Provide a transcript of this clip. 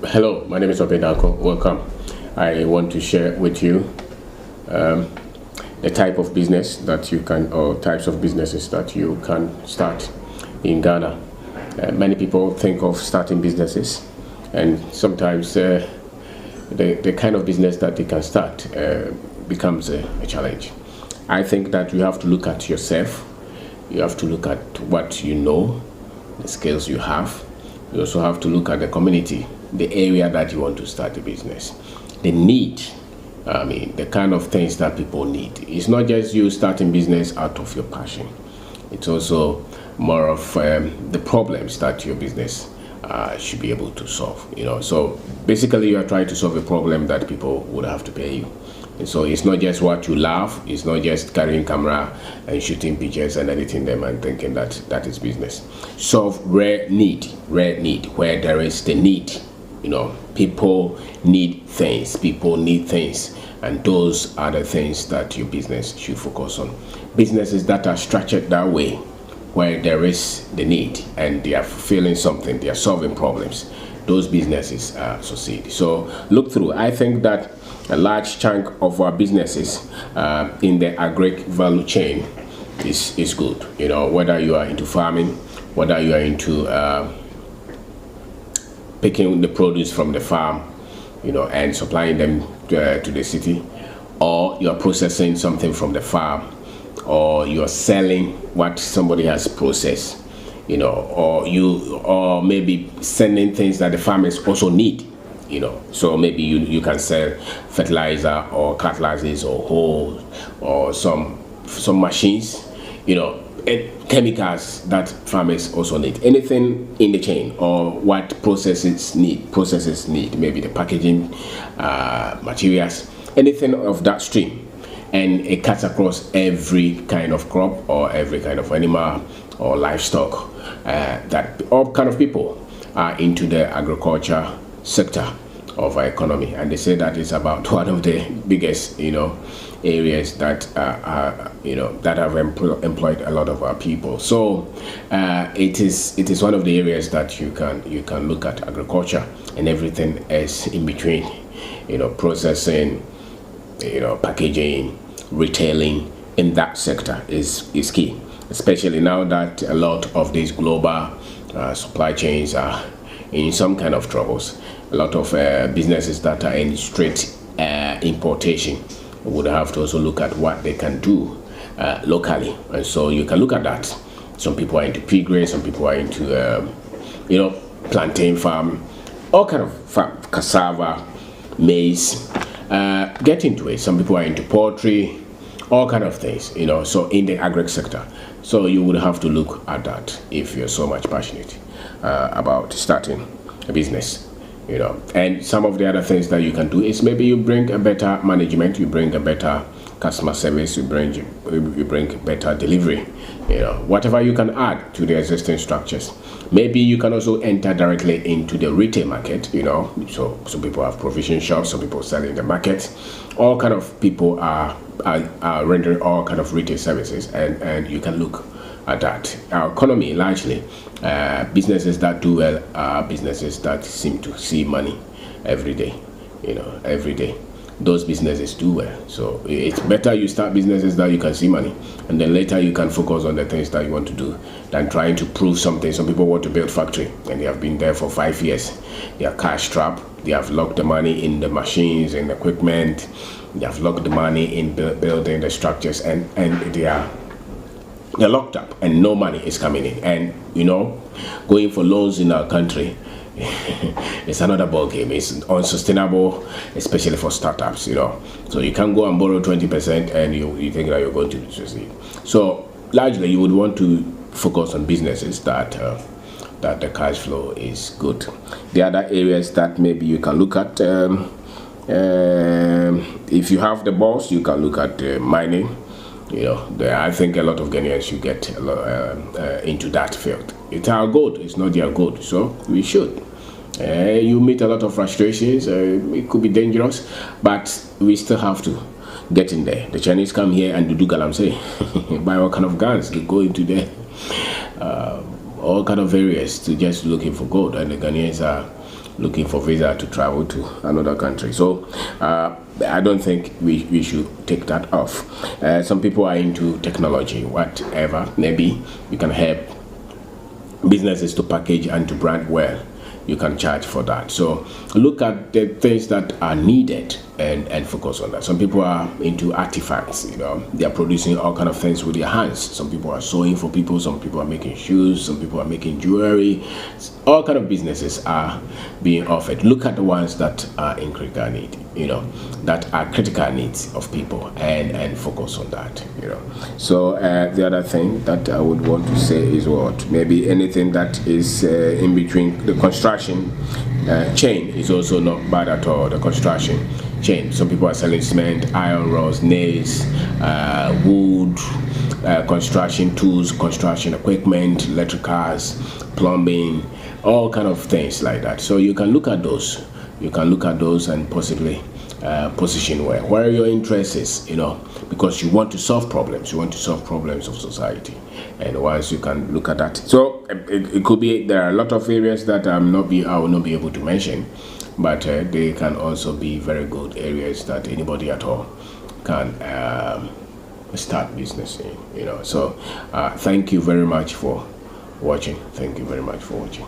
Hello, my name is Obenako. Welcome. I want to share with you the type of business that you can, or types of businesses that you can start in Ghana. Many people think of starting businesses, and sometimes the kind of business that they can start becomes a challenge. I think that you have to look at yourself, you have to look at what you know, the skills you have. You also have to look at the community, the area that you want to start a business, the need. I mean, the kind of things that people need. It's not just you starting business out of your passion. It's also more of the problems that your business should be able to solve. So basically, you are trying to solve a problem that people would have to pay you. And so it's not just what you love. It's not just carrying camera and shooting pictures and editing them and thinking that that is business. Solve rare need, where there is the need. People need things, and those are the things that your business should focus on. Businesses that are structured that way, where there is the need and they are fulfilling something, they are solving problems, those businesses succeed. So look through. I think that a large chunk of our businesses in the agri value chain is good. Whether you are into farming, whether you are into picking the produce from the farm, and supplying them to the city, or you're processing something from the farm, or you're selling what somebody has processed, or maybe sending things that the farmers also need. So maybe you can sell fertilizer or cutlasses or hoes or some machines, and chemicals that farmers also need. Anything in the chain, or what processes need, maybe the packaging materials, anything of that stream, and it cuts across every kind of crop or every kind of animal or livestock. That all kind of people are into the agriculture sector of our economy, and they say that it's about one of the biggest areas that that have employed a lot of our people. So it is one of the areas that you can look at agriculture, and everything is in between. Processing, packaging, retailing in that sector is key, especially now that a lot of these global supply chains are in some kind of troubles. A lot of businesses that are in straight importation would have to also look at what they can do locally, and so you can look at that. Some people are into pea grain, some people are into plantain farm, all kind of farm, cassava, maize. Get into it. Some people are into poultry, all kind of things. So in the agri sector, so you would have to look at that if you're so much passionate about starting a business. And some of the other things that you can do is maybe you bring a better management, you bring a better customer service, you bring better delivery, whatever you can add to the existing structures. Maybe you can also enter directly into the retail market. So some people have provision shops, some people sell in the market, all kind of people are rendering all kind of retail services, and you can look at that. Our economy largely, businesses that do well are businesses that seem to see money every day. Every day those businesses do well. So it's better you start businesses that you can see money, and then later you can focus on the things that you want to do, than trying to prove something. Some people want to build factory and they have been there for 5 years. They are cash strapped. They have locked the money in the machines and equipment. They have locked the money in building the structures, and they're locked up and no money is coming in. And going for loans in our country, it's another ball game. It's unsustainable, especially for startups. So you can't go and borrow 20% and you think that you're going to succeed. So largely you would want to focus on businesses that the cash flow is good. The other areas that maybe you can look at, if you have the balls, you can look at mining. I think a lot of Ghanaians should get into that field. It's our goal. It's not their goal, so we should. You meet a lot of frustrations. It could be dangerous, but we still have to get in there. The Chinese come here and do galamsey. Buy all kind of guns. They go into there. all kind of areas to just looking for gold, and the Ghanaians are looking for visa to travel to another country. So I don't think we should take that off. Some people are into technology, whatever. Maybe you can help businesses to package and to brand well. You can charge for that. So look at the things that are needed and focus on that. Some people are into artifacts, they are producing all kind of things with their hands. Some people are sewing for people, some people are making shoes, some people are making jewelry. All kind of businesses are being offered. Look at the ones that are in critical need, that are critical needs of people, and focus on that. So the other thing that I would want to say is what maybe anything that is in between the construction chain is also not bad at all. The construction chain, some people are selling cement, iron rods, nails, wood, construction tools, construction equipment, electricals, plumbing, all kind of things like that. So you can look at those. And possibly position where your interest is, because you want to solve problems. You want to solve problems of society, and once you can look at that. So it could be there are a lot of areas that I will not be able to mention, but they can also be very good areas that anybody at all can start business in. So thank you very much for watching. Thank you very much for watching.